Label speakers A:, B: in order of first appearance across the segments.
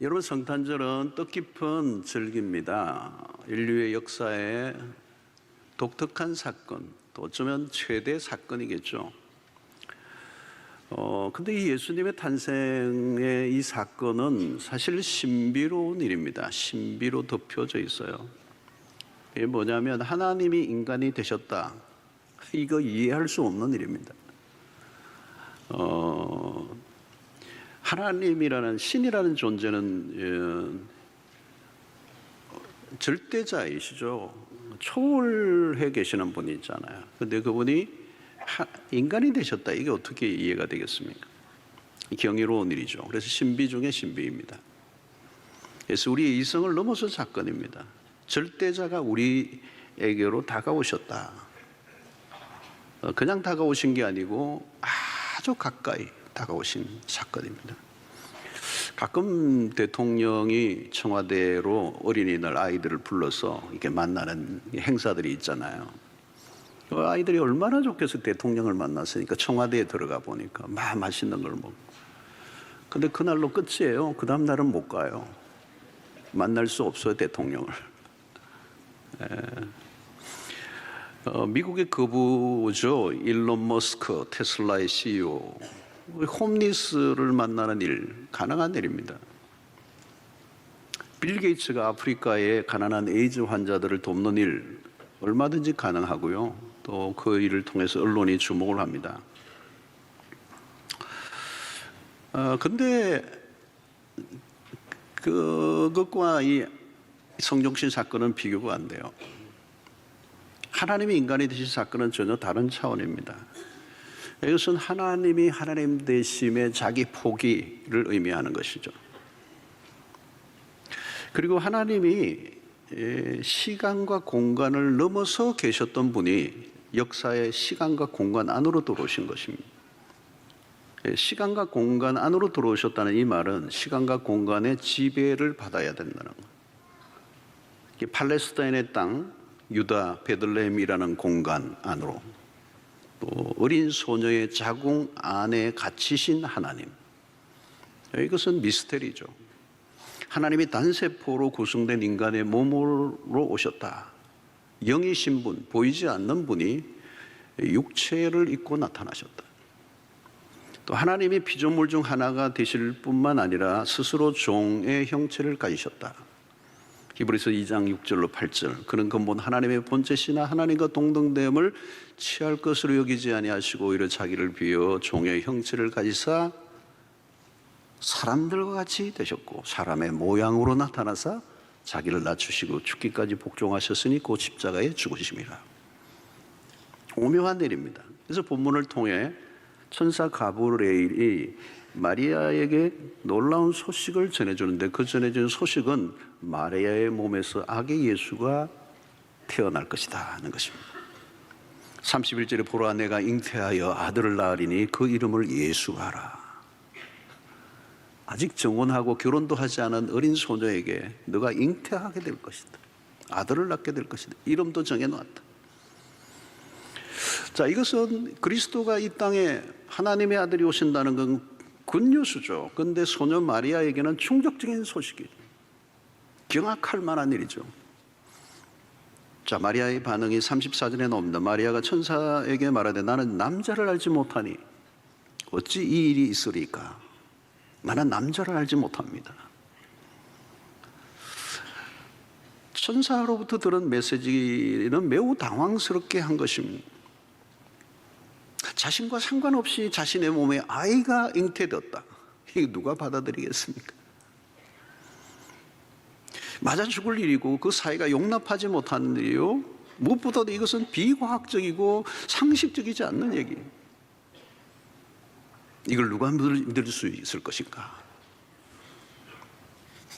A: 여러분, 성탄절은 뜻깊은 절기입니다. 인류의 역사에 독특한 사건, 또 어쩌면 최대 사건이겠죠. 근데 이 예수님의 탄생의 이 사건은 사실 신비로운 일입니다. 신비로 덮여져 있어요. 이게 뭐냐면 하나님이 인간이 되셨다. 이거 이해할 수 없는 일입니다. 하나님이라는 신이라는 존재는 절대자이시죠. 초월해 계시는 분이 있잖아요. 근데 그분이 인간이 되셨다. 이게 어떻게 이해가 되겠습니까? 경이로운 일이죠. 그래서 신비 중에 신비입니다. 그래서 우리의 이성을 넘어선 사건입니다. 절대자가 우리에게로 다가오셨다. 그냥 다가오신 게 아니고 아주 가까이 다가오신 사건입니다. 가끔 대통령이 청와대로 어린이날 아이들을 불러서 이렇게 만나는 행사들이 있잖아요. 아이들이 얼마나 좋겠어. 대통령을 만났으니까 청와대에 들어가 보니까 막 맛있는 걸 먹고. 근데 그날로 끝이에요. 그 다음 날은 못 가요. 만날 수 없어요, 대통령을. 미국의 거부죠. 일론 머스크, 테슬라의 CEO. 홈리스를 만나는 일, 가능한 일입니다. 빌 게이츠가 아프리카의 가난한 에이즈 환자들을 돕는 일, 얼마든지 가능하고요. 또 그 일을 통해서 언론이 주목을 합니다. 근데 그것과 이 성종신 사건은 비교가 안 돼요. 하나님이 인간이 되신 사건은 전혀 다른 차원입니다. 이것은 하나님이 하나님 되심의 자기 포기를 의미하는 것이죠. 그리고 하나님이 시간과 공간을 넘어서 계셨던 분이 역사의 시간과 공간 안으로 들어오신 것입니다. 시간과 공간 안으로 들어오셨다는 이 말은 시간과 공간의 지배를 받아야 된다는 것. 팔레스타인의 땅, 유다 베들레헴이라는 공간 안으로, 또 어린 소녀의 자궁 안에 갇히신 하나님. 이것은 미스테리죠. 하나님이 단세포로 구성된 인간의 몸으로 오셨다. 영이신 분, 보이지 않는 분이 육체를 입고 나타나셨다. 또 하나님이 피조물 중 하나가 되실 뿐만 아니라 스스로 종의 형체를 가지셨다. 히브리서 2장 6절로 8절. 그는 근본 하나님의 본체시나 하나님과 동등됨을 취할 것으로 여기지 아니하시고 오히려 자기를 비워 종의 형체를 가지사 사람들과 같이 되셨고 사람의 모양으로 나타나사 자기를 낮추시고 죽기까지 복종하셨으니 곧 십자가에 죽으심이라. 오묘한 일입니다. 그래서 본문을 통해 천사 가브리엘이 마리아에게 놀라운 소식을 전해주는데 그 전해주는 소식은 마리아의 몸에서 아기 예수가 태어날 것이다 하는 것입니다. 31절에 보라 내가 잉태하여 아들을 낳으리니 그 이름을 예수하라. 아직 정혼하고 결혼도 하지 않은 어린 소녀에게 너가 잉태하게 될 것이다. 아들을 낳게 될 것이다. 이름도 정해놓았다. 자, 이것은 그리스도가 이 땅에 하나님의 아들이 오신다는 건 굿뉴스죠. 그런데 소녀 마리아에게는 충격적인 소식이죠. 경악할 만한 일이죠. 자, 마리아의 반응이 34절에 나옵니다. 마리아가 천사에게 말하되 나는 남자를 알지 못하니 어찌 이 일이 있으리까? 나는 남자를 알지 못합니다. 천사로부터 들은 메시지는 매우 당황스럽게 한 것입니다. 자신과 상관없이 자신의 몸에 아이가 잉태되었다. 이거 누가 받아들이겠습니까? 맞아 죽을 일이고 그 사이가 용납하지 못하는 일이요. 무엇보다도 이것은 비과학적이고 상식적이지 않는 얘기예요. 이걸 누가 믿을 수 있을 것인가?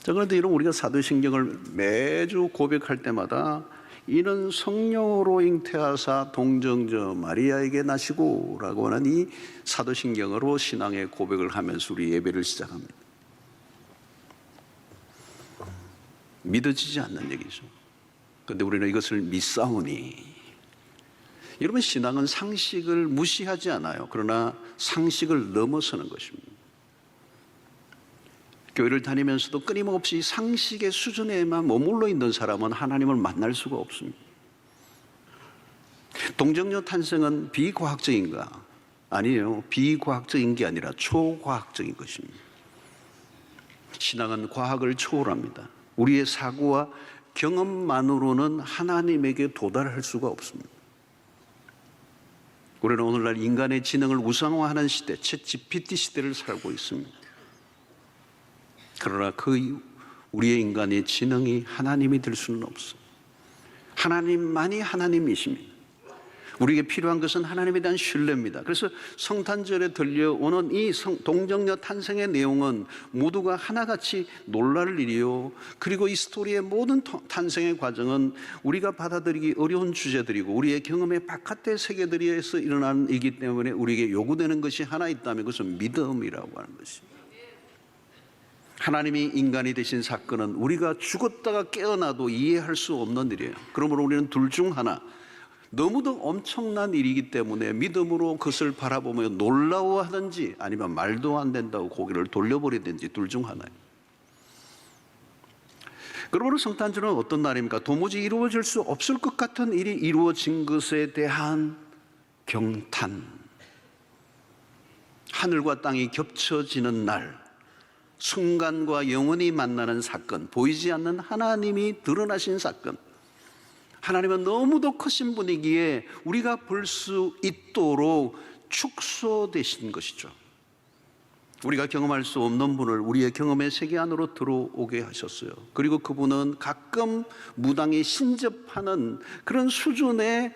A: 자, 그런데 이런 우리가 사도신경을 매주 고백할 때마다 이는 성령으로 잉태하사 동정저 마리아에게 나시고 라고 하는 이 사도신경으로 신앙의 고백을 하면서 우리 예배를 시작합니다. 믿어지지 않는 얘기죠. 그런데 우리는 이것을 믿사오니. 여러분, 신앙은 상식을 무시하지 않아요. 그러나 상식을 넘어서는 것입니다. 교회를 다니면서도 끊임없이 상식의 수준에만 머물러 있는 사람은 하나님을 만날 수가 없습니다. 동정녀 탄생은 비과학적인가? 아니에요. 비과학적인 게 아니라 초과학적인 것입니다. 신앙은 과학을 초월합니다. 우리의 사고와 경험만으로는 하나님에게 도달할 수가 없습니다. 우리는 오늘날 인간의 지능을 우상화하는 시대, 챗GPT 시대를 살고 있습니다. 그러나 우리의 인간의 지능이 하나님이 될 수는 없습니다. 하나님만이 하나님이십니다. 우리에게 필요한 것은 하나님에 대한 신뢰입니다. 그래서 성탄절에 들려오는 이 동정녀 탄생의 내용은 모두가 하나같이 놀랄 일이요, 그리고 이 스토리의 모든 탄생의 과정은 우리가 받아들이기 어려운 주제들이고 우리의 경험의 바깥의 세계들에서 일어나는 일이기 때문에 우리에게 요구되는 것이 하나 있다면 그것은 믿음이라고 하는 것입니다. 하나님이 인간이 되신 사건은 우리가 죽었다가 깨어나도 이해할 수 없는 일이에요. 그러므로 우리는 둘 중 하나, 너무도 엄청난 일이기 때문에 믿음으로 그것을 바라보며 놀라워하든지 아니면 말도 안 된다고 고개를 돌려버리든지 둘 중 하나예요. 그러므로 성탄절은 어떤 날입니까? 도무지 이루어질 수 없을 것 같은 일이 이루어진 것에 대한 경탄, 하늘과 땅이 겹쳐지는 날, 순간과 영원히 만나는 사건, 보이지 않는 하나님이 드러나신 사건. 하나님은 너무도 크신 분이기에 우리가 볼 수 있도록 축소되신 것이죠. 우리가 경험할 수 없는 분을 우리의 경험의 세계 안으로 들어오게 하셨어요. 그리고 그분은 가끔 무당이 신접하는 그런 수준의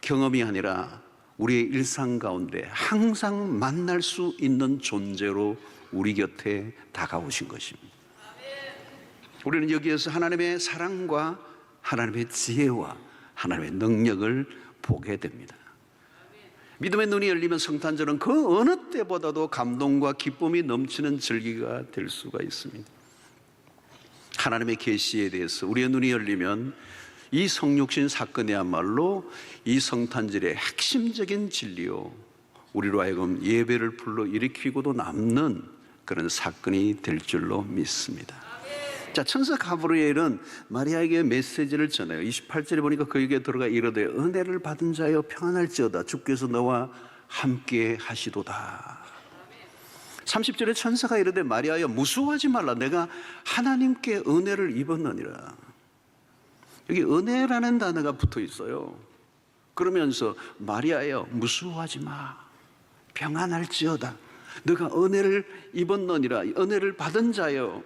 A: 경험이 아니라 우리의 일상 가운데 항상 만날 수 있는 존재로 우리 곁에 다가오신 것입니다. 우리는 여기에서 하나님의 사랑과 하나님의 지혜와 하나님의 능력을 보게 됩니다. 믿음의 눈이 열리면 성탄절은 그 어느 때보다도 감동과 기쁨이 넘치는 절기가 될 수가 있습니다. 하나님의 계시에 대해서 우리의 눈이 열리면 이 성육신 사건이야말로 이 성탄절의 핵심적인 진리요, 우리로 하여금 예배를 불러일으키고도 남는 그런 사건이 될 줄로 믿습니다. 자, 천사 가브리엘은 마리아에게 메시지를 전해요. 28절에 보니까 그에게 들어가 이르되 은혜를 받은 자여 평안할지어다, 주께서 너와 함께 하시도다. 30절에 천사가 이르되 마리아여 무수하지 말라, 내가 하나님께 은혜를 입었느니라. 여기 은혜라는 단어가 붙어 있어요. 그러면서 마리아여 무수하지 마, 평안할지어다, 너가 은혜를 입었느니라, 은혜를 받은 자여.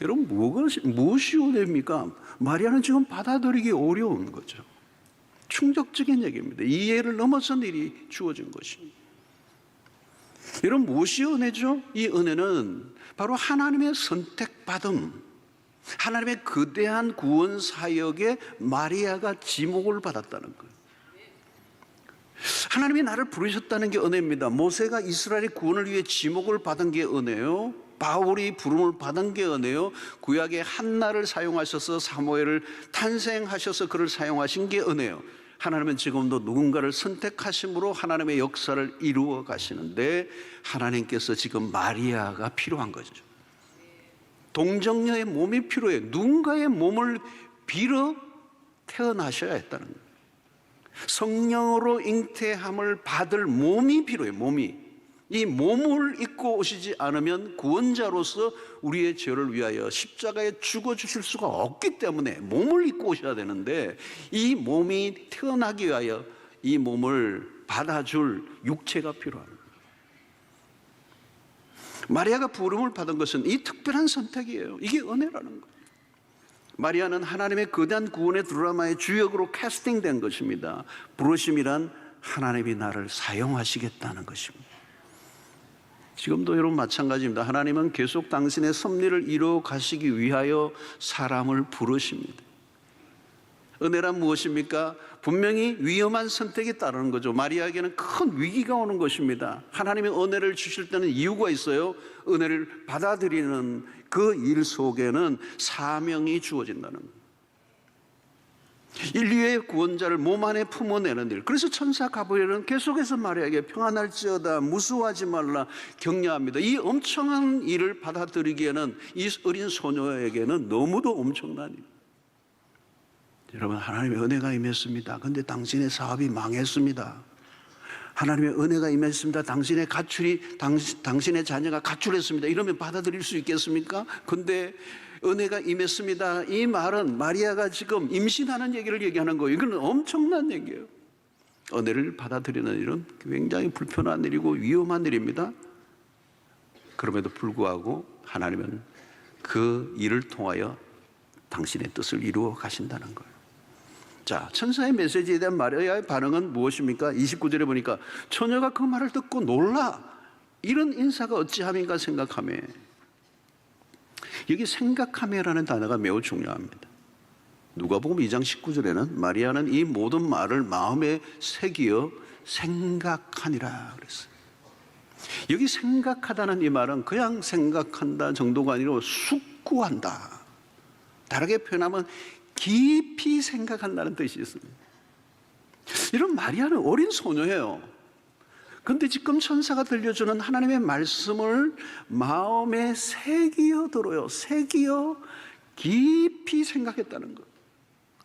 A: 여러분, 무엇이 은혜입니까? 마리아는 지금 받아들이기 어려운 거죠. 충격적인 얘기입니다. 이해를 넘어선 일이 주어진 것입니다. 여러분, 무엇이 은혜죠? 이 은혜는 바로 하나님의 선택받음, 하나님의 거대한 구원 사역에 마리아가 지목을 받았다는 거예요. 하나님이 나를 부르셨다는 게 은혜입니다. 모세가 이스라엘의 구원을 위해 지목을 받은 게 은혜요, 바울이 부름을 받은 게 은혜요, 구약의 한나를 사용하셔서 사무엘을 탄생하셔서 그를 사용하신 게 은혜요. 하나님은 지금도 누군가를 선택하심으로 하나님의 역사를 이루어 가시는데 하나님께서 지금 마리아가 필요한 거죠. 동정녀의 몸이 필요해. 누군가의 몸을 빌어 태어나셔야 했다는 거예요. 성령으로 잉태함을 받을 몸이 필요해요. 몸이. 이 몸을 입고 오시지 않으면 구원자로서 우리의 죄를 위하여 십자가에 죽어주실 수가 없기 때문에 몸을 입고 오셔야 되는데, 이 몸이 태어나기 위하여 이 몸을 받아줄 육체가 필요합니다. 마리아가 부름을 받은 것은 이 특별한 선택이에요. 이게 은혜라는 거예요. 마리아는 하나님의 거대한 구원의 드라마의 주역으로 캐스팅된 것입니다. 부르심이란 하나님이 나를 사용하시겠다는 것입니다. 지금도 여러분 마찬가지입니다. 하나님은 계속 당신의 섭리를 이루어 가시기 위하여 사람을 부르십니다. 은혜란 무엇입니까? 분명히 위험한 선택이 따르는 거죠. 마리아에게는 큰 위기가 오는 것입니다. 하나님의 은혜를 주실 때는 이유가 있어요. 은혜를 받아들이는 그 일 속에는 사명이 주어진다는 거예요. 인류의 구원자를 몸 안에 품어내는 일. 그래서 천사 가브리엘은 계속해서 마리아에게 평안할지어다, 무서워하지 말라 격려합니다. 이 엄청난 일을 받아들이기에는 이 어린 소녀에게는 너무도 엄청난 일. 여러분, 하나님의 은혜가 임했습니다. 그런데 당신의 사업이 망했습니다. 하나님의 은혜가 임했습니다. 당신의 가출이, 당신의 자녀가 가출했습니다. 이러면 받아들일 수 있겠습니까? 근데 은혜가 임했습니다. 이 말은 마리아가 지금 임신하는 얘기를 얘기하는 거예요. 이건 엄청난 얘기예요. 은혜를 받아들이는 일은 굉장히 불편한 일이고 위험한 일입니다. 그럼에도 불구하고 하나님은 그 일을 통하여 당신의 뜻을 이루어 가신다는 거예요. 자, 천사의 메시지에 대한 마리아의 반응은 무엇입니까? 29절에 보니까 처녀가 그 말을 듣고 놀라 이런 인사가 어찌함인가 생각하며, 여기 생각하며라는 단어가 매우 중요합니다. 누가복음 2장 19절에는 마리아는 이 모든 말을 마음에 새기어 생각하니라 그랬어요. 여기 생각하다는 이 말은 그냥 생각한다 정도가 아니라 숙고한다. 다르게 표현하면 깊이 생각한다는 뜻이 있습니다. 이런 마리아는 어린 소녀예요. 그런데 지금 천사가 들려주는 하나님의 말씀을 마음에 새기어 들어요. 새기어 깊이 생각했다는 것.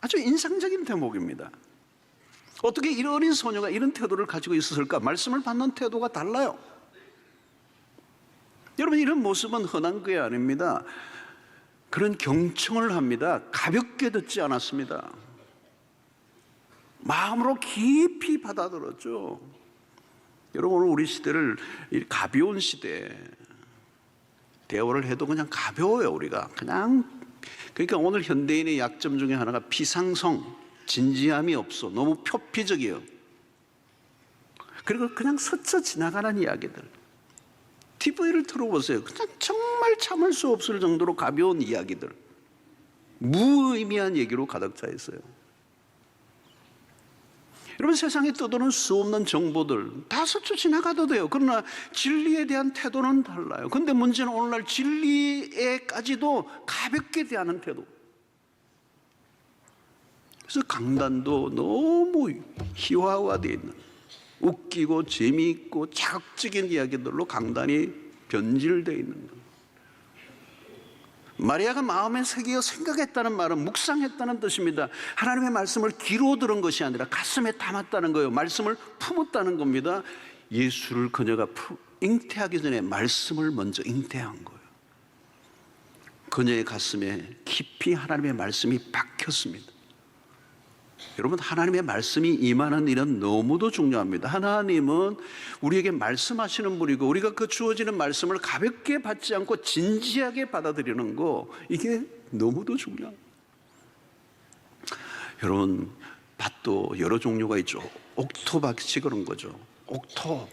A: 아주 인상적인 대목입니다. 어떻게 이런 어린 소녀가 이런 태도를 가지고 있었을까? 말씀을 받는 태도가 달라요. 여러분, 이런 모습은 흔한 게 아닙니다. 그런 경청을 합니다. 가볍게 듣지 않았습니다. 마음으로 깊이 받아들었죠. 여러분, 오늘 우리 시대를 가벼운 시대, 대화를 해도 그냥 가벼워요. 우리가 그냥. 그러니까 오늘 현대인의 약점 중에 하나가 피상성, 진지함이 없어. 너무 표피적이에요. 그리고 그냥 스쳐 지나가는 이야기들. TV를 틀어보세요. 그냥 정말 참을 수 없을 정도로 가벼운 이야기들, 무의미한 얘기로 가득 차 있어요. 여러분, 세상에 떠도는 수 없는 정보들 다 스쳐 지나가도 돼요. 그러나 진리에 대한 태도는 달라요. 그런데 문제는 오늘날 진리에까지도 가볍게 대하는 태도. 그래서 강단도 너무 희화화되어 있는, 웃기고 재미있고 자극적인 이야기들로 강단이 변질되어 있는 것. 마리아가 마음에 새기어 생각했다는 말은 묵상했다는 뜻입니다. 하나님의 말씀을 귀로 들은 것이 아니라 가슴에 담았다는 거예요. 말씀을 품었다는 겁니다. 예수를 그녀가 잉태하기 전에 말씀을 먼저 잉태한 거예요. 그녀의 가슴에 깊이 하나님의 말씀이 박혔습니다. 여러분, 하나님의 말씀이 임하는 일은 너무도 중요합니다. 하나님은 우리에게 말씀하시는 분이고, 우리가 그 주어지는 말씀을 가볍게 받지 않고 진지하게 받아들이는 거, 이게 너무도 중요합니다. 여러분, 밭도 여러 종류가 있죠. 옥토밭이 그런 거죠. 옥토,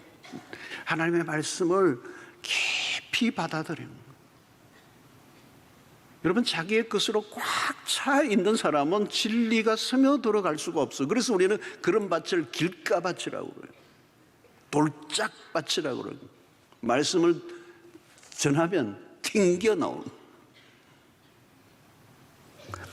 A: 하나님의 말씀을 깊이 받아들이는 거예요. 여러분, 자기의 것으로 꽉 차 있는 사람은 진리가 스며들어갈 수가 없어요. 그래서 우리는 그런 밭을 길가밭이라고 그래요. 돌짝밭이라고 그래요. 말씀을 전하면 튕겨 나오는.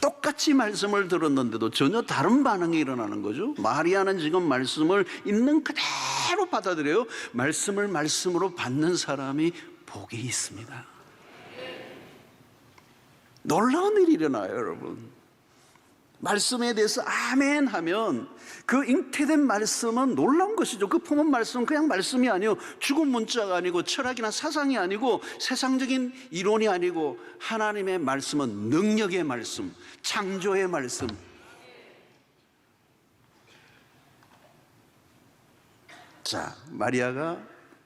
A: 똑같이 말씀을 들었는데도 전혀 다른 반응이 일어나는 거죠. 마리아는 지금 말씀을 있는 그대로 받아들여요. 말씀을 말씀으로 받는 사람이 복이 있습니다. 놀라운 일이 일어나요, 여러분. 말씀에 대해서 아멘 하면 그 잉태된 말씀은 놀라운 것이죠. 그 품은 말씀은 그냥 말씀이 아니요, 죽은 문자가 아니고 철학이나 사상이 아니고 세상적인 이론이 아니고 하나님의 말씀은 능력의 말씀, 창조의 말씀. 자, 마리아가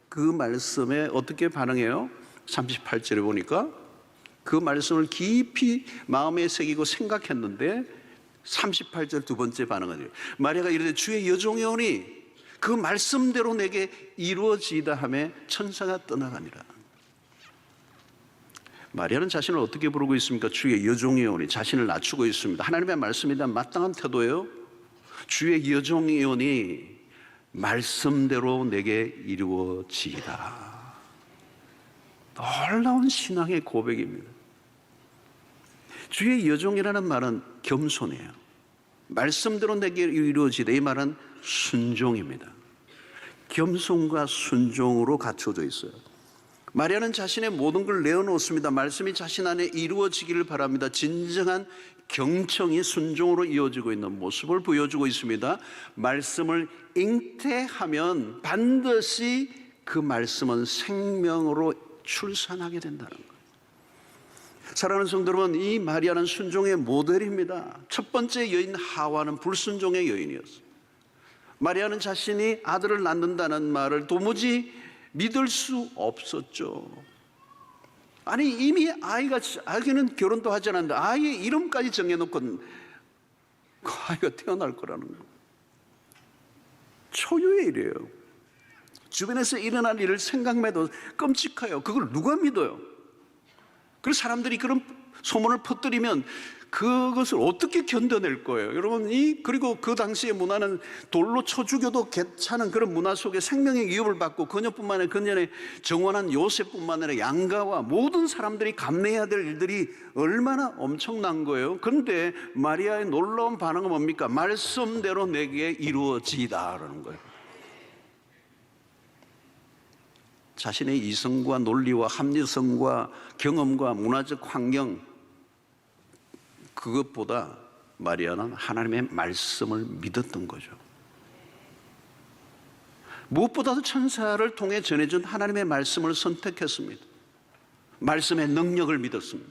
A: 그 말씀에 어떻게 반응해요? 38절에 보니까 그 말씀을 깊이 마음에 새기고 생각했는데 38절 두 번째 반응은 마리아가 이르되 주의 여종이오니 그 말씀대로 내게 이루어지이다 하며 천사가 떠나가니라. 마리아는 자신을 어떻게 부르고 있습니까? 주의 여종이오니, 자신을 낮추고 있습니다. 하나님의 말씀에 대한 마땅한 태도예요. 주의 여종이오니 말씀대로 내게 이루어지이다. 놀라운 신앙의 고백입니다. 주의 여종이라는 말은 겸손해요. 말씀대로 내게 이루어지되, 이 말은 순종입니다. 겸손과 순종으로 갖춰져 있어요. 마리아는 자신의 모든 걸 내어놓습니다. 말씀이 자신 안에 이루어지기를 바랍니다. 진정한 경청이 순종으로 이어지고 있는 모습을 보여주고 있습니다. 말씀을 잉태하면 반드시 그 말씀은 생명으로 출산하게 된다는 거예요. 사랑하는 성도 여러분, 이 마리아는 순종의 모델입니다. 첫 번째 여인 하와는 불순종의 여인이었어요. 마리아는 자신이 아들을 낳는다는 말을 도무지 믿을 수 없었죠. 아니, 이미 아기는 결혼도 하지 않았는데 아이의 이름까지 정해놓고 그 아이가 태어날 거라는 거. 초유의 일이에요. 주변에서 일어난 일을 생각만 해도 끔찍해요. 그걸 누가 믿어요? 그래서 사람들이 그런 소문을 퍼뜨리면 그것을 어떻게 견뎌낼 거예요? 여러분, 그리고 그 당시의 문화는 돌로 쳐 죽여도 괜찮은 그런 문화 속에 생명의 위협을 받고, 그녀뿐만 아니라 그녀의 정원한 요셉뿐만 아니라 양가와 모든 사람들이 감내해야 될 일들이 얼마나 엄청난 거예요. 그런데 마리아의 놀라운 반응은 뭡니까? 말씀대로 내게 이루어지이다라는 거예요. 자신의 이성과 논리와 합리성과 경험과 문화적 환경, 그것보다 마리아는 하나님의 말씀을 믿었던 거죠. 무엇보다도 천사를 통해 전해준 하나님의 말씀을 선택했습니다. 말씀의 능력을 믿었습니다.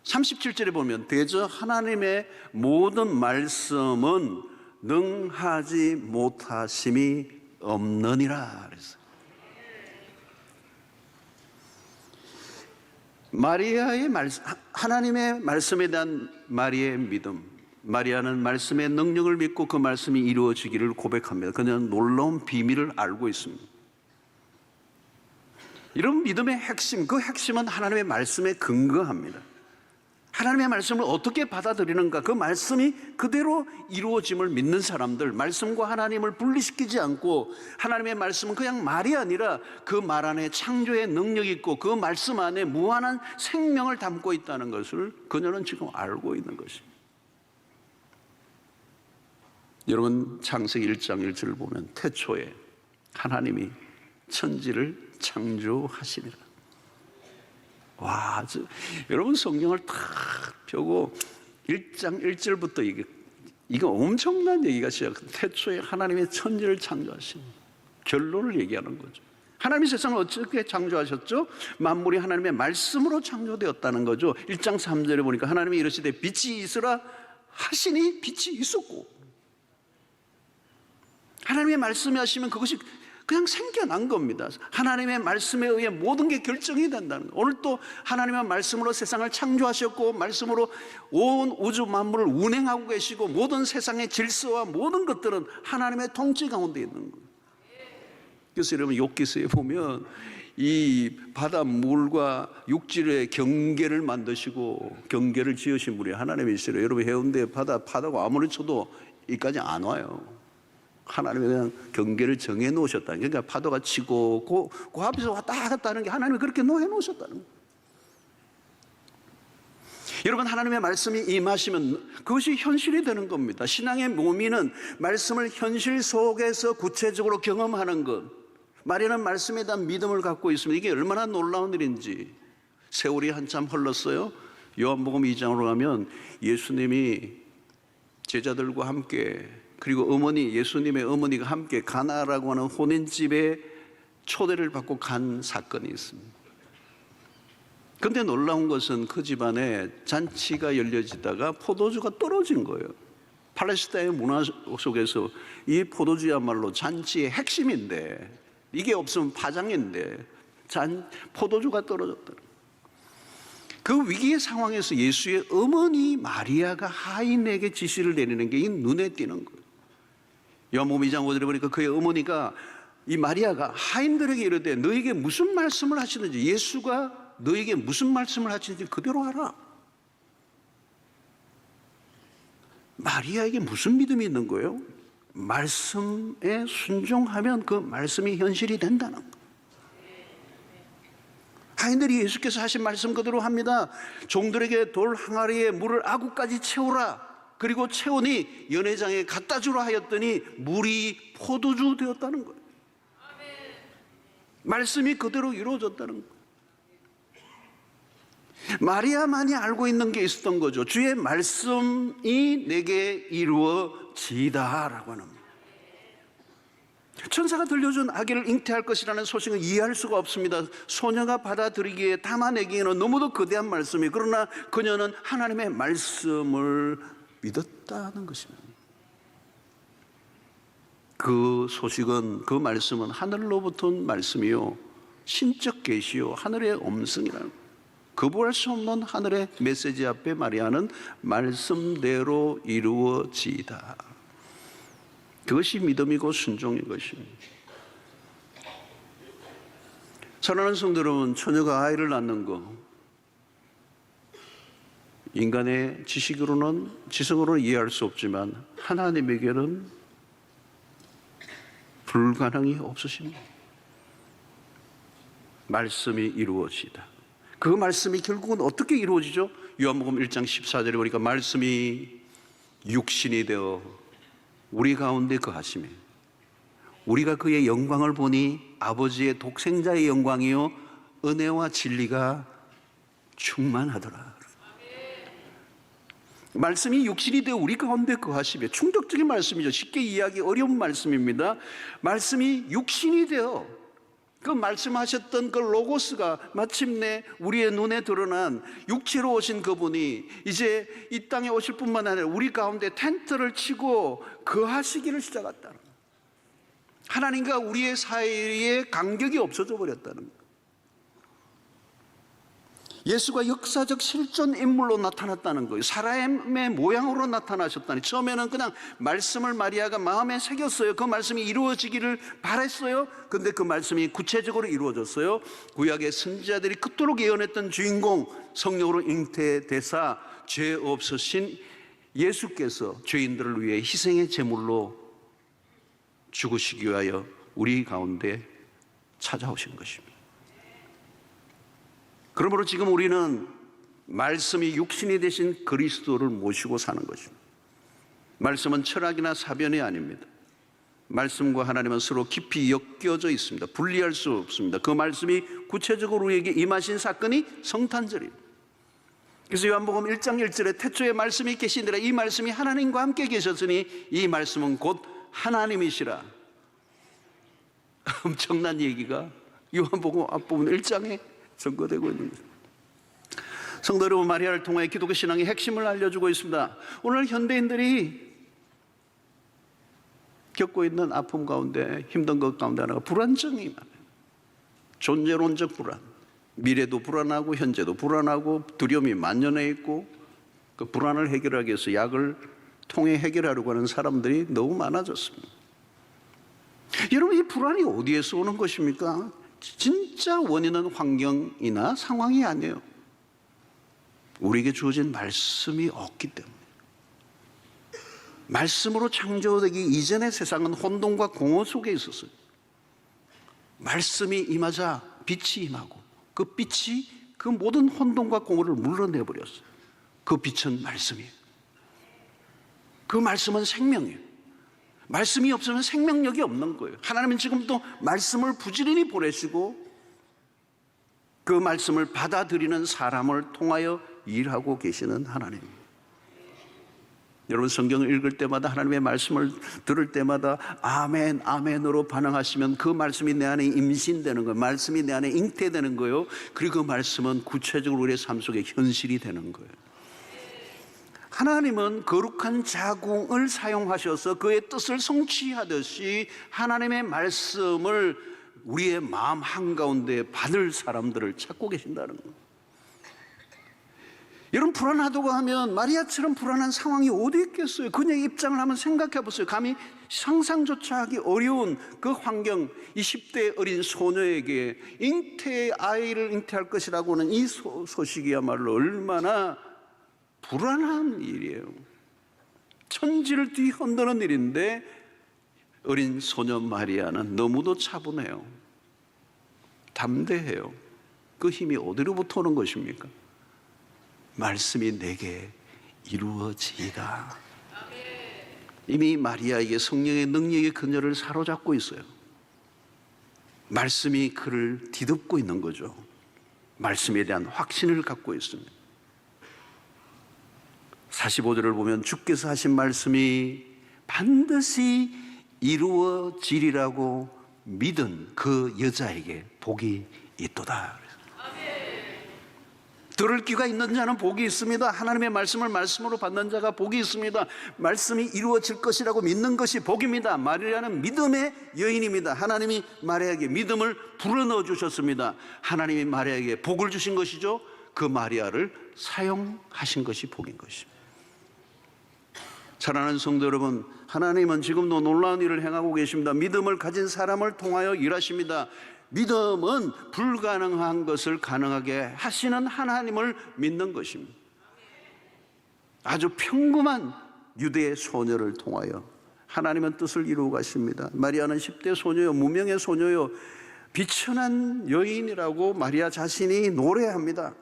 A: 37절에 보면 대저 하나님의 모든 말씀은 능하지 못하심이 없느니라 그랬어요. 마리아의 하나님의 말씀에 대한 마리아의 믿음, 마리아는 말씀의 능력을 믿고 그 말씀이 이루어지기를 고백합니다. 그녀는 놀라운 비밀을 알고 있습니다. 이런 믿음의 핵심, 그 핵심은 하나님의 말씀에 근거합니다. 하나님의 말씀을 어떻게 받아들이는가, 그 말씀이 그대로 이루어짐을 믿는 사람들, 말씀과 하나님을 분리시키지 않고 하나님의 말씀은 그냥 말이 아니라 그 말 안에 창조의 능력이 있고 그 말씀 안에 무한한 생명을 담고 있다는 것을 그녀는 지금 알고 있는 것입니다. 여러분, 창세기 1장 1절을 보면 태초에 하나님이 천지를 창조하시니라. 와, 여러분 성경을 탁 펴고 1장 1절부터 이거 엄청난 얘기가 시작합니다. 태초에 하나님의 천지를 창조하신 결론을 얘기하는 거죠. 하나님이 세상을 어떻게 창조하셨죠? 만물이 하나님의 말씀으로 창조되었다는 거죠. 1장 3절에 보니까 하나님이 이르시되 빛이 있으라 하시니 빛이 있었고, 하나님의 말씀이 하시면 그것이 그냥 생겨난 겁니다. 하나님의 말씀에 의해 모든 게 결정이 된다는 거예요. 오늘 또 하나님의 말씀으로 세상을 창조하셨고 말씀으로 온 우주 만물을 운행하고 계시고 모든 세상의 질서와 모든 것들은 하나님의 통치 가운데 있는 거예요. 그래서 여러분 욥기서에 보면 이 바닷물과 육지의 경계를 만드시고 경계를 지으신 분이 하나님이시래요. 여러분 해운대 바다가 아무리 쳐도 여기까지 안 와요. 하나님이 그냥 경계를 정해 놓으셨다는 게, 그러니까 파도가 치고 그 앞에서 왔다 갔다 하는 게 하나님이 그렇게 놓해 놓으셨다는 거예요. 여러분, 하나님의 말씀이 임하시면 그것이 현실이 되는 겁니다. 신앙의 묘미는 말씀을 현실 속에서 구체적으로 경험하는 것. 마리아는 말씀에 대한 믿음을 갖고 있습니다. 이게 얼마나 놀라운 일인지. 세월이 한참 흘렀어요. 요한복음 2장으로 가면 예수님이 제자들과 함께, 그리고 예수님의 어머니가 함께 가나라고 하는 혼인집에 초대를 받고 간 사건이 있습니다. 그런데 놀라운 것은 그 집안에 잔치가 열려지다가 포도주가 떨어진 거예요. 팔레스타인의 문화 속에서 이 포도주야말로 잔치의 핵심인데, 이게 없으면 파장인데 포도주가 떨어졌다. 그 위기의 상황에서 예수의 어머니 마리아가 하인에게 지시를 내리는 게 눈에 띄는 거예요. 요한복음 2장 5절에 보니까 그의 어머니가, 이 마리아가 하인들에게 이르되 너에게 무슨 말씀을 하시는지, 예수가 너에게 무슨 말씀을 하시는지 그대로 알아. 마리아에게 무슨 믿음이 있는 거예요? 말씀에 순종하면 그 말씀이 현실이 된다는 거예요. 하인들이 예수께서 하신 말씀 그대로 합니다. 종들에게 돌 항아리에 물을 아구까지 채우라. 그리고 체온이 연회장에 갖다 주라 하였더니 물이 포도주 되었다는 거예요. 말씀이 그대로 이루어졌다는 거예요. 마리아만이 알고 있는 게 있었던 거죠. 주의 말씀이 내게 이루어지다라고 하는 거예요. 천사가 들려준 아기를 잉태할 것이라는 소식은 이해할 수가 없습니다. 소녀가 받아들이기에 담아내기에는 너무도 거대한 말씀이, 그러나 그녀는 하나님의 말씀을 믿었다는 것입니다. 그 소식은, 그 말씀은 하늘로부터 온 말씀이요, 신적 계시요, 하늘의 음성이라는 거예요. 거부할 수 없는 하늘의 메시지 앞에 마리아는 말씀대로 이루어지다. 그것이 믿음이고 순종인 것입니다. 사랑하는 성도 여러분, 처녀가 아이를 낳는 거, 인간의 지식으로는 이해할 수 없지만 하나님에게는 불가능이 없으십니다. 말씀이 이루어지다. 그 말씀이 결국은 어떻게 이루어지죠? 요한복음 1장 14절에 보니까 말씀이 육신이 되어 우리 가운데 거하시며 우리가 그의 영광을 보니 아버지의 독생자의 영광이요 은혜와 진리가 충만하더라. 말씀이 육신이 되어 우리 가운데 거하시며, 충격적인 말씀이죠. 쉽게 이해하기 어려운 말씀입니다. 말씀이 육신이 되어, 그 말씀하셨던 그 로고스가 마침내 우리의 눈에 드러난 육체로 오신 그분이 이제 이 땅에 오실 뿐만 아니라 우리 가운데 텐트를 치고 거하시기를 시작했다는 거예요. 하나님과 우리의 사이에 간격이 없어져 버렸다는 거예요. 예수가 역사적 실존 인물로 나타났다는 거예요. 사람의 모양으로 나타나셨다니. 처음에는 그냥 말씀을 마리아가 마음에 새겼어요. 그 말씀이 이루어지기를 바랬어요. 근데 그 말씀이 구체적으로 이루어졌어요. 구약의 선지자들이 그토록 예언했던 주인공, 성령으로 잉태되사 죄 없으신 예수께서 죄인들을 위해 희생의 제물로 죽으시기 위하여 우리 가운데 찾아오신 것입니다. 그러므로 지금 우리는 말씀이 육신이 되신 그리스도를 모시고 사는 것입니다. 말씀은 철학이나 사변이 아닙니다. 말씀과 하나님은 서로 깊이 엮여져 있습니다. 분리할 수 없습니다. 그 말씀이 구체적으로 우리에게 임하신 사건이 성탄절입니다. 그래서 요한복음 1장 1절에 태초에 말씀이 계시니라, 이 말씀이 하나님과 함께 계셨으니 이 말씀은 곧 하나님이시라. 엄청난 얘기가 요한복음 앞부분 1장에 증거되고 있는 것입니다. 성도 여러분, 마리아를 통해 기독교 신앙의 핵심을 알려주고 있습니다. 오늘 현대인들이 겪고 있는 아픔 가운데, 힘든 것 가운데 하나가 불안증이 많아요. 존재론적 불안, 미래도 불안하고 현재도 불안하고 두려움이 만연해 있고, 그 불안을 해결하기 위해서 약을 통해 해결하려고 하는 사람들이 너무 많아졌습니다. 여러분, 이 불안이 어디에서 오는 것입니까? 진짜 원인은 환경이나 상황이 아니에요. 우리에게 주어진 말씀이 없기 때문에. 말씀으로 창조되기 이전의 세상은 혼돈과 공허 속에 있었어요. 말씀이 임하자 빛이 임하고, 그 빛이 그 모든 혼돈과 공허를 물러내버렸어요. 그 빛은 말씀이에요. 그 말씀은 생명이에요. 말씀이 없으면 생명력이 없는 거예요. 하나님은 지금도 말씀을 부지런히 보내시고 그 말씀을 받아들이는 사람을 통하여 일하고 계시는 하나님입니다. 여러분, 성경을 읽을 때마다, 하나님의 말씀을 들을 때마다 아멘, 아멘으로 반응하시면 그 말씀이 내 안에 임신되는 거예요. 말씀이 내 안에 잉태되는 거예요. 그리고 그 말씀은 구체적으로 우리의 삶 속에 현실이 되는 거예요. 하나님은 거룩한 자궁을 사용하셔서 그의 뜻을 성취하듯이 하나님의 말씀을 우리의 마음 한가운데 받을 사람들을 찾고 계신다는 거예요. 여러분, 불안하다고 하면 마리아처럼 불안한 상황이 어디 있겠어요? 그녀의 입장을 한번 생각해 보세요. 감히 상상조차 하기 어려운 그 환경, 20대 어린 소녀에게 아이를 잉태할 것이라고 하는 이 소식이야말로 얼마나 불안한 일이에요. 천지를 뒤흔드는 일인데 어린 소녀 마리아는 너무도 차분해요. 담대해요. 그 힘이 어디로부터 오는 것입니까? 말씀이 내게 이루어지이다. 이미 마리아에게 성령의 능력이 그녀를 사로잡고 있어요. 말씀이 그를 뒤덮고 있는 거죠. 말씀에 대한 확신을 갖고 있습니다. 45절을 보면 주께서 하신 말씀이 반드시 이루어지리라고 믿은 그 여자에게 복이 있도다. 들을 귀가 있는 자는 복이 있습니다. 하나님의 말씀을 말씀으로 받는 자가 복이 있습니다. 말씀이 이루어질 것이라고 믿는 것이 복입니다. 마리아는 믿음의 여인입니다. 하나님이 마리아에게 믿음을 불어넣어 주셨습니다. 하나님이 마리아에게 복을 주신 것이죠. 그 마리아를 사용하신 것이 복인 것입니다. 사랑하는 성도 여러분, 하나님은 지금도 놀라운 일을 행하고 계십니다. 믿음을 가진 사람을 통하여 일하십니다. 믿음은 불가능한 것을 가능하게 하시는 하나님을 믿는 것입니다. 아주 평범한 유대의 소녀를 통하여 하나님은 뜻을 이루어 가십니다. 마리아는 10대 소녀요, 무명의 소녀요, 비천한 여인이라고 마리아 자신이 노래합니다.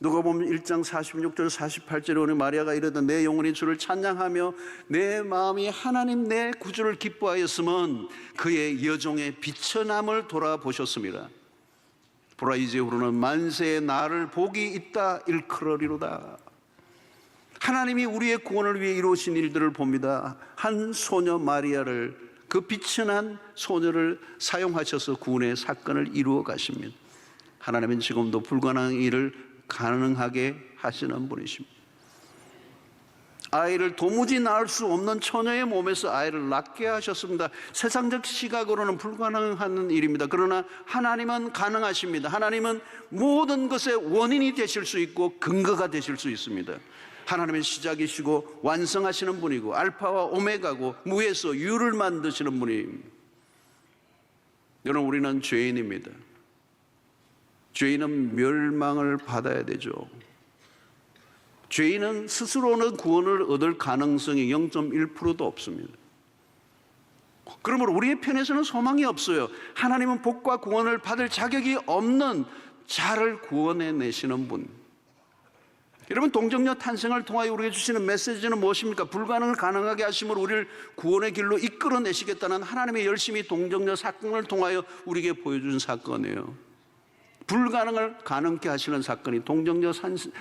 A: 누가복음 1장 46절 48절에 오늘 마리아가 이르되 내 영혼이 주를 찬양하며 내 마음이 하나님 내 구주를 기뻐하였으면 그의 여종의 비천함을 돌아보셨습니다. 보라 이제후로는 만세의 나를 복이 있다 일컬으리로다. 하나님이 우리의 구원을 위해 이루신 일들을 봅니다. 한 소녀 마리아를, 그 비천한 소녀를 사용하셔서 구원의 사건을 이루어 가십니다. 하나님은 지금도 불가능한 일을 가능하게 하시는 분이십니다. 아이를 도무지 낳을 수 없는 처녀의 몸에서 아이를 낳게 하셨습니다. 세상적 시각으로는 불가능한 일입니다. 그러나 하나님은 가능하십니다. 하나님은 모든 것의 원인이 되실 수 있고 근거가 되실 수 있습니다. 하나님은 시작이시고 완성하시는 분이고 알파와 오메가고 무에서 유를 만드시는 분입니다. 여러분, 우리는 죄인입니다. 죄인은 멸망을 받아야 되죠. 죄인은 스스로는 구원을 얻을 가능성이 0.1%도 없습니다. 그러므로 우리의 편에서는 소망이 없어요. 하나님은 복과 구원을 받을 자격이 없는 자를 구원해 내시는 분. 여러분, 동정녀 탄생을 통하여 우리에게 주시는 메시지는 무엇입니까? 불가능을 가능하게 하심으로 우리를 구원의 길로 이끌어내시겠다는 하나님의 열심이 동정녀 사건을 통하여 우리에게 보여준 사건이에요. 불가능을 가능케 하시는 사건이 동정녀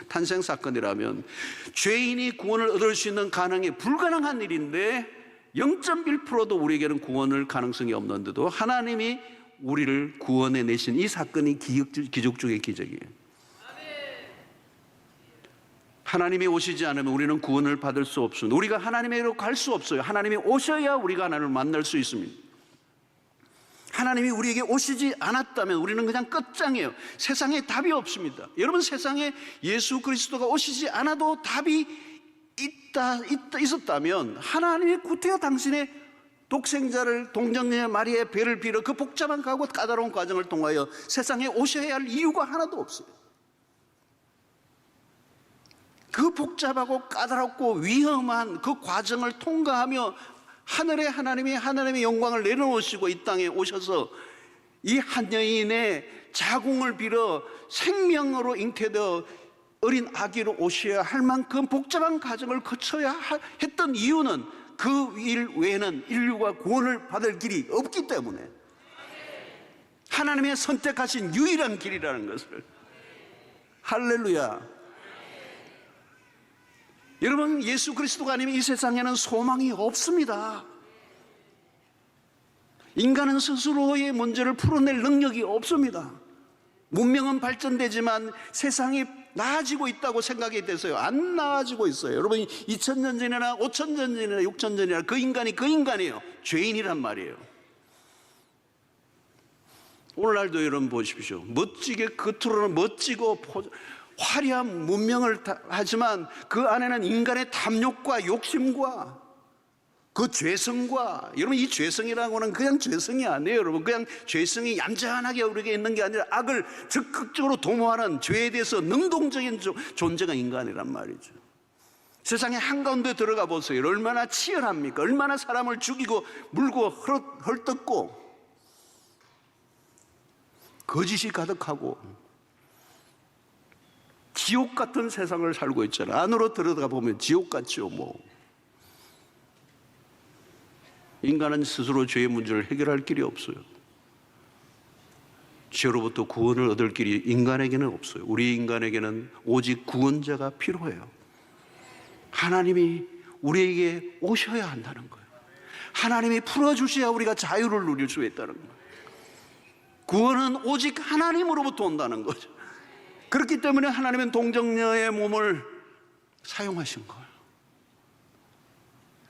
A: 탄생 사건이라면 죄인이 구원을 얻을 수 있는 가능이 불가능한 일인데 0.1%도 우리에게는 구원을 가능성이 없는데도 하나님이 우리를 구원해 내신 이 사건이 기적 중의 기적이에요. 하나님이 오시지 않으면 우리는 구원을 받을 수 없습니다. 우리가 하나님에게로 갈 수 없어요. 하나님이 오셔야 우리가 하나님을 만날 수 있습니다. 하나님이 우리에게 오시지 않았다면 우리는 그냥 끝장이에요. 세상에 답이 없습니다. 여러분, 세상에 예수 그리스도가 오시지 않아도 답이 있었다면 하나님이 구태여 당신의 독생자를 동정녀 마리아의 배를 빌어 그 복잡한 가고 까다로운 과정을 통하여 세상에 오셔야 할 이유가 하나도 없어요. 그 복잡하고 까다롭고 위험한 그 과정을 통과하며 하늘의 하나님의 영광을 내려놓으시고 이 땅에 오셔서 이 한 여인의 자궁을 빌어 생명으로 잉태되어 어린 아기로 오셔야 할 만큼 복잡한 과정을 거쳐야 했던 이유는 그 일 외에는 인류가 구원을 받을 길이 없기 때문에 하나님의 선택하신 유일한 길이라는 것을. 할렐루야. 여러분, 예수 그리스도가 아니면 이 세상에는 소망이 없습니다. 인간은 스스로의 문제를 풀어낼 능력이 없습니다. 문명은 발전되지만 세상이 나아지고 있다고 생각이 돼서요, 안 나아지고 있어요. 여러분, 2000년 전이나 5000년 전이나 6000년 전이나 그 인간이 그 인간이에요. 죄인이란 말이에요. 오늘날도 여러분 보십시오. 멋지게 겉으로는 멋지고 화려한 문명을 하지만 그 안에는 인간의 탐욕과 욕심과 그 죄성과, 여러분, 이 죄성이라고는 그냥 죄성이 아니에요. 여러분, 그냥 죄성이 얌전하게 우리에게 있는 게 아니라 악을 적극적으로 도모하는 죄에 대해서 능동적인 존재가 인간이란 말이죠. 세상의 한가운데 들어가 보세요. 얼마나 치열합니까? 얼마나 사람을 죽이고 물고 헐뜯고 거짓이 가득하고 지옥 같은 세상을 살고 있잖아요. 안으로 들어가 보면 지옥 같죠, 뭐. 인간은 스스로 죄의 문제를 해결할 길이 없어요. 죄로부터 구원을 얻을 길이 인간에게는 없어요. 우리 인간에게는 오직 구원자가 필요해요. 하나님이 우리에게 오셔야 한다는 거예요. 하나님이 풀어주셔야 우리가 자유를 누릴 수 있다는 거예요. 구원은 오직 하나님으로부터 온다는 거죠. 그렇기 때문에 하나님은 동정녀의 몸을 사용하신 거예요.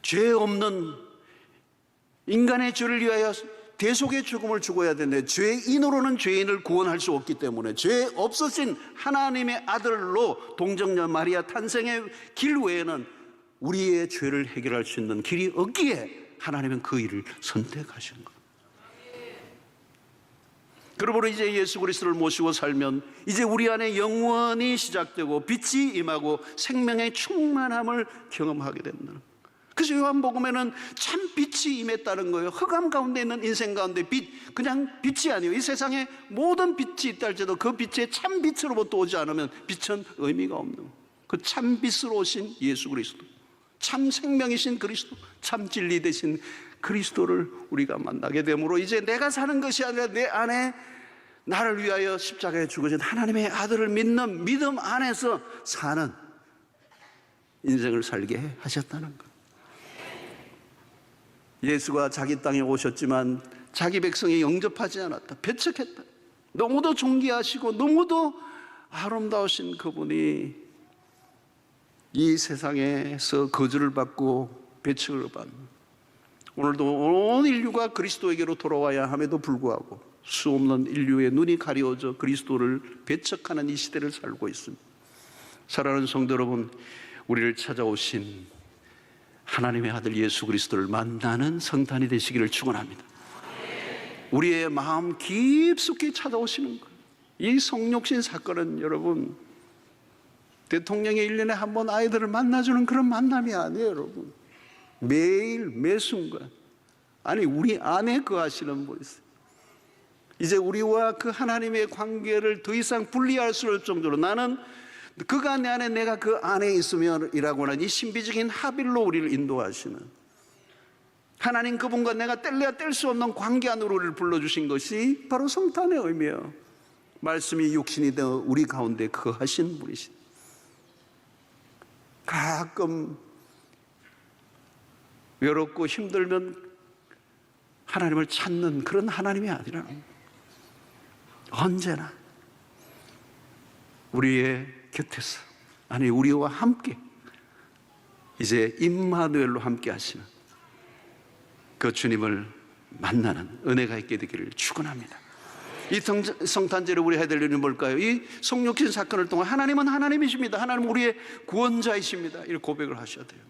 A: 죄 없는 인간의 죄를 위하여 대속의 죽음을 죽어야 되는데 죄인으로는 죄인을 구원할 수 없기 때문에 죄 없으신 하나님의 아들로 동정녀 마리아 탄생의 길 외에는 우리의 죄를 해결할 수 있는 길이 없기에 하나님은 그 일을 선택하신 거예요. 그러므로 이제 예수 그리스도를 모시고 살면 이제 우리 안에 영원히 시작되고 빛이 임하고 생명의 충만함을 경험하게 된다는 거예요. 그래서 요한복음에는 참 빛이 임했다는 거예요. 흑암 가운데 있는 인생 가운데 빛, 그냥 빛이 아니에요. 이 세상에 모든 빛이 있다 할지라도 그 빛의 참 빛으로부터 오지 않으면 빛은 의미가 없는 거예요. 그 참 빛으로 오신 예수 그리스도, 참 생명이신 그리스도, 참 진리 되신 그리스도를 우리가 만나게 되므로 이제 내가 사는 것이 아니라 내 안에 나를 위하여 십자가에 죽으신 하나님의 아들을 믿는 믿음 안에서 사는 인생을 살게 하셨다는 것. 예수가 자기 땅에 오셨지만 자기 백성이 영접하지 않았다. 배척했다. 너무도 존귀하시고 너무도 아름다우신 그분이 이 세상에서 거절을 받고 배척을 받는, 오늘도 온 인류가 그리스도에게로 돌아와야 함에도 불구하고 수없는 인류의 눈이 가려져 그리스도를 배척하는 이 시대를 살고 있습니다. 사랑하는 성도 여러분, 우리를 찾아오신 하나님의 아들 예수 그리스도를 만나는 성탄이 되시기를 축원합니다. 우리의 마음 깊숙이 찾아오시는 거예요. 이 성육신 사건은 여러분 대통령이 1년에 한 번 아이들을 만나주는 그런 만남이 아니에요. 여러분 매일 매순간 아니 우리 안에 거하시는 분이 있어요. 이제 우리와 그 하나님의 관계를 더 이상 분리할 수 없을 정도로 나는 그가 내 안에 내가 그 안에 있으면이라고 하는 이 신비적인 합일로 우리를 인도하시는 하나님, 그분과 내가 뗄래야 뗄 수 없는 관계 안으로 우리를 불러주신 것이 바로 성탄의 의미예요. 말씀이 육신이 되어 우리 가운데 거하신 분이신, 가끔 외롭고 힘들면 하나님을 찾는 그런 하나님이 아니라 언제나 우리의 곁에서, 아니 우리와 함께 이제 임마누엘로 함께 하시는 그 주님을 만나는 은혜가 있게 되기를 축원합니다. 이 성탄절에 우리 해야 될 일은 뭘까요? 이 성육신 사건을 통해 하나님은 하나님이십니다. 하나님은 우리의 구원자이십니다. 이렇게 고백을 하셔야 돼요.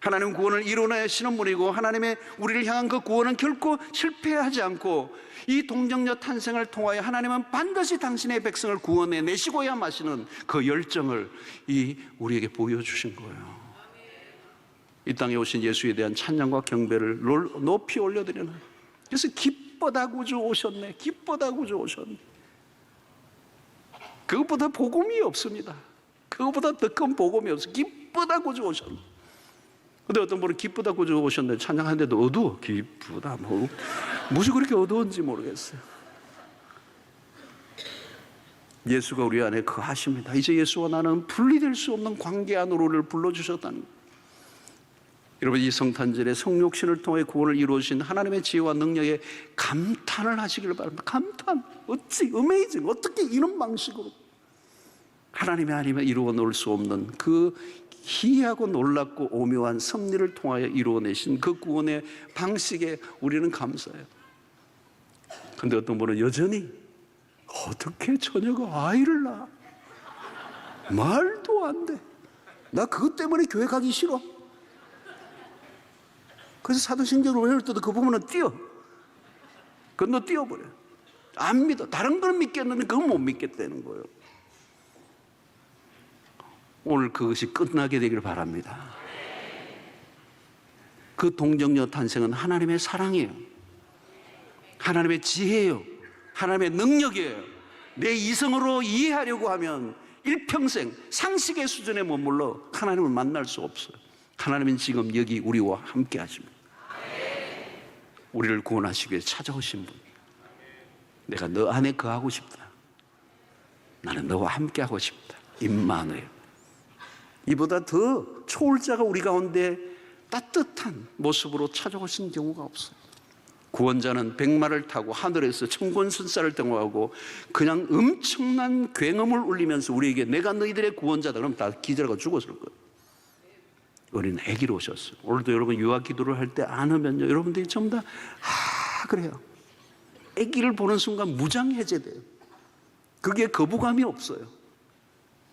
A: 하나님은 구원을 이루어내시는 분이고 하나님의 우리를 향한 그 구원은 결코 실패하지 않고 이 동정녀 탄생을 통하여 하나님은 반드시 당신의 백성을 구원해 내시고야 마시는 그 열정을 우리에게 보여주신 거예요. 이 땅에 오신 예수에 대한 찬양과 경배를 높이 올려드리는, 그래서 기쁘다 구주 오셨네, 기쁘다 구주 오셨네. 그것보다 복음이 없습니다. 그것보다 더 큰 복음이 없어요. 기쁘다 구주 오셨네. 근데 어떤 분은 기쁘다 구주 오셨네 찬양하는데도 어두워. 기쁘다 무엇이 그렇게 어두운지 모르겠어요. 예수가 우리 안에 거하십니다. 이제 예수와 나는 분리될 수 없는 관계 안으로 우리를 불러주셨다는 거예요. 여러분, 이 성탄절에 성육신을 통해 구원을 이루어주신 하나님의 지혜와 능력에 감탄을 하시기를 바랍니다. 감탄, 어찌 어메이징, 어떻게 이런 방식으로 하나님이 아니면 이루어 놓을 수 없는 그 희하고 놀랍고 오묘한 섭리를 통하여 이루어내신 그 구원의 방식에 우리는 감사해요. 그런데 어떤 분은 여전히 어떻게 처녀가 아이를 낳아? 말도 안 돼. 나 그것 때문에 교회 가기 싫어. 그래서 사도신경을 외울 때도 그 부분은 건너 띄워버려. 안 믿어. 다른 걸 믿겠는데 그건 못 믿겠다는 거예요. 오늘 그것이 끝나게 되기를 바랍니다. 그 동정녀 탄생은 하나님의 사랑이에요. 하나님의 지혜예요. 하나님의 능력이에요. 내 이성으로 이해하려고 하면 일평생 상식의 수준에 머물러 하나님을 만날 수 없어요. 하나님은 지금 여기 우리와 함께 하십니다. 우리를 구원하시기 위해 찾아오신 분. 내가 너 안에 거하고 싶다. 나는 너와 함께 하고 싶다. 임마누엘. 이보다 더 초월자가 우리 가운데 따뜻한 모습으로 찾아오신 경우가 없어요. 구원자는 백마를 타고 하늘에서 천군천사를 등호하고 그냥 엄청난 굉음을 울리면서 우리에게 내가 너희들의 구원자다 그러면 다 기절하고 죽었을 거예요. 어린 아기로 오셨어요. 오늘도 여러분 유아 기도를 할 때 안 하면요, 여러분들이 전부 다 그래요. 아기를 보는 순간 무장해제돼요. 그게 거부감이 없어요.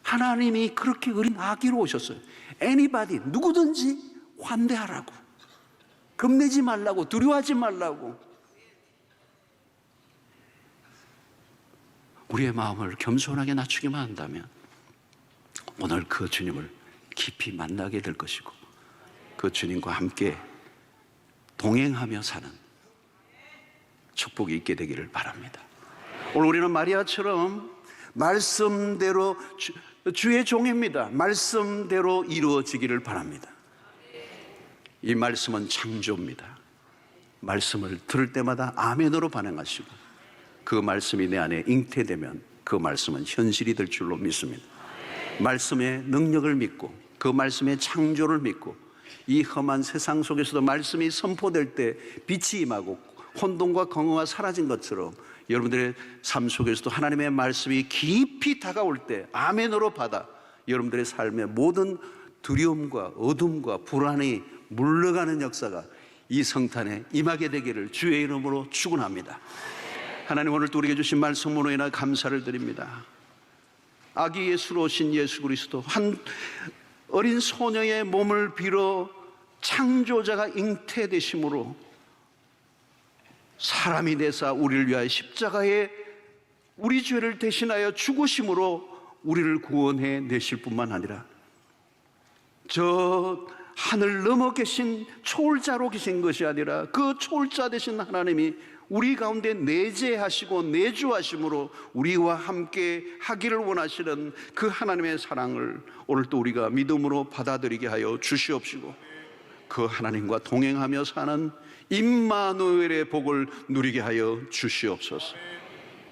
A: 하나님이 그렇게 어린 아기로 오셨어요. Anybody, 누구든지 환대하라고, 겁내지 말라고, 두려워하지 말라고. 우리의 마음을 겸손하게 낮추기만 한다면 오늘 그 주님을 깊이 만나게 될 것이고 그 주님과 함께 동행하며 사는 축복이 있게 되기를 바랍니다. 오늘 우리는 마리아처럼 말씀대로 주의 종입니다. 말씀대로 이루어지기를 바랍니다. 이 말씀은 창조입니다. 말씀을 들을 때마다 아멘으로 반응하시고 그 말씀이 내 안에 잉태되면 그 말씀은 현실이 될 줄로 믿습니다. 말씀의 능력을 믿고 그 말씀의 창조를 믿고 이 험한 세상 속에서도 말씀이 선포될 때 빛이 임하고 혼돈과 공허가 사라진 것처럼 여러분들의 삶 속에서도 하나님의 말씀이 깊이 다가올 때 아멘으로 받아 여러분들의 삶의 모든 두려움과 어둠과 불안이 물러가는 역사가 이 성탄에 임하게 되기를 주의 이름으로 축원합니다. 하나님, 오늘 또 우리에게 주신 말씀으로 인하 감사를 드립니다. 아기 예수로 오신 예수 그리스도, 한 어린 소녀의 몸을 빌어 창조자가 잉태되심으로 사람이 되사 우리를 위하여 십자가에 우리 죄를 대신하여 죽으심으로 우리를 구원해 내실 뿐만 아니라 저 하늘 넘어 계신 초월자로 계신 것이 아니라 그 초월자 되신 하나님이 우리 가운데 내재하시고 내주하심으로 우리와 함께 하기를 원하시는 그 하나님의 사랑을 오늘 또 우리가 믿음으로 받아들이게 하여 주시옵시고 그 하나님과 동행하며 사는 임마누엘의 복을 누리게 하여 주시옵소서.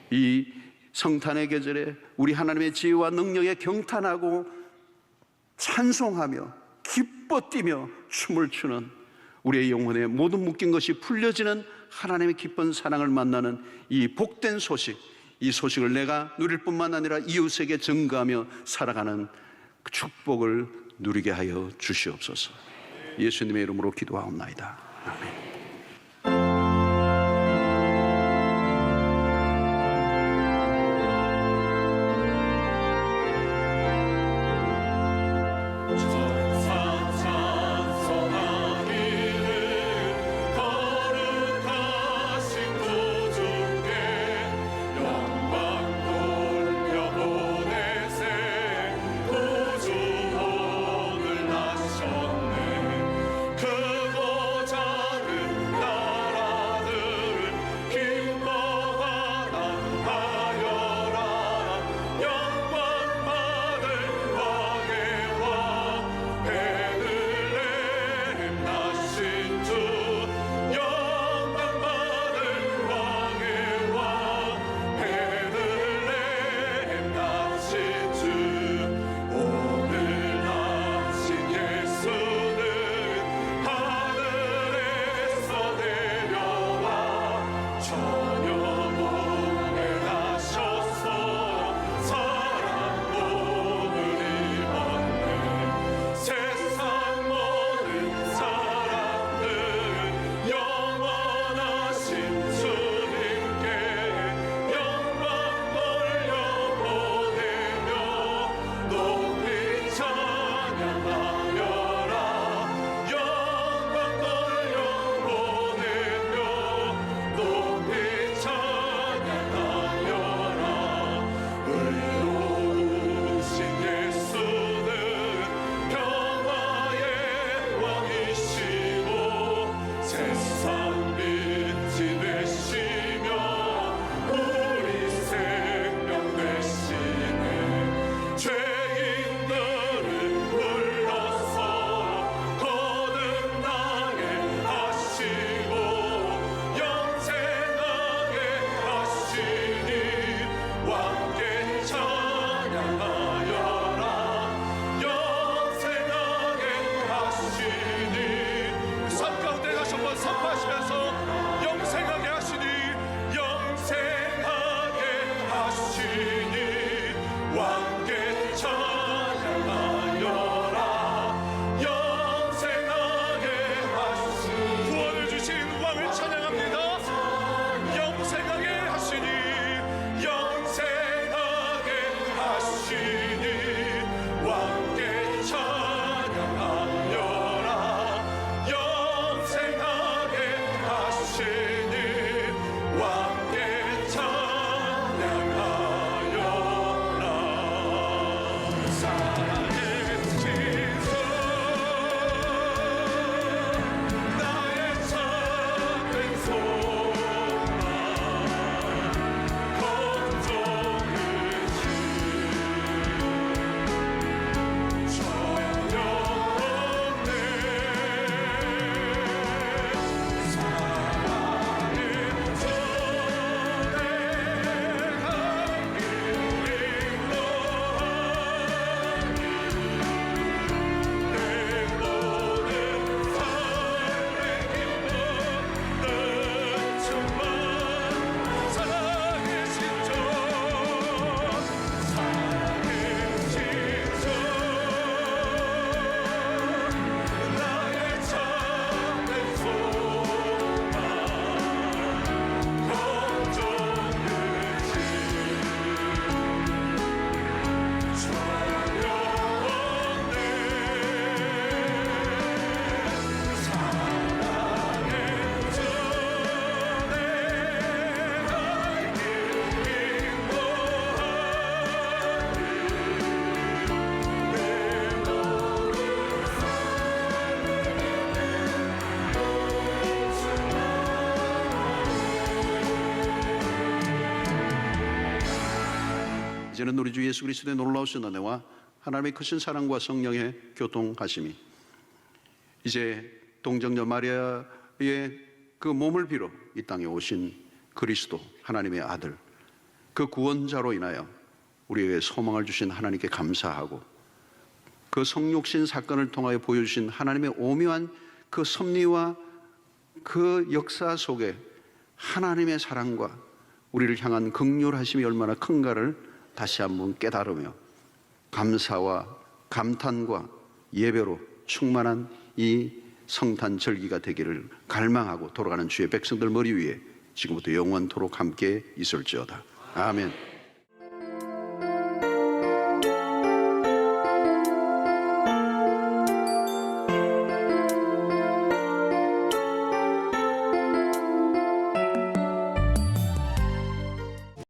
A: 이 성탄의 계절에 우리 하나님의 지혜와 능력에 경탄하고 찬송하며 기뻐 뛰며 춤을 추는 우리의 영혼에 모든 묶인 것이 풀려지는 하나님의 기쁜 사랑을 만나는 이 복된 소식, 이 소식을 내가 누릴 뿐만 아니라 이웃에게 전가하며 살아가는 축복을 누리게 하여 주시옵소서. 예수님의 이름으로 기도하옵나이다. 아멘.
B: 그거 작은
A: 이제는 우리 주 예수 그리스도의 놀라우신 은혜와 하나님의 크신 사랑과 성령의 교통하심이 이제 동정녀 마리아의 그 몸을 빌어 이 땅에 오신 그리스도 하나님의 아들, 그 구원자로 인하여 우리에게 소망을 주신 하나님께 감사하고, 그 성육신 사건을 통하여 보여주신 하나님의 오묘한 그 섭리와 그 역사 속에 하나님의 사랑과 우리를 향한 긍휼하심이 얼마나 큰가를 다시 한번 깨달으며 감사와 감탄과 예배로 충만한 이 성탄 절기가 되기를 갈망하고 돌아가는 주의 백성들 머리 위에 지금부터 영원토록 함께 있을지어다. 아멘.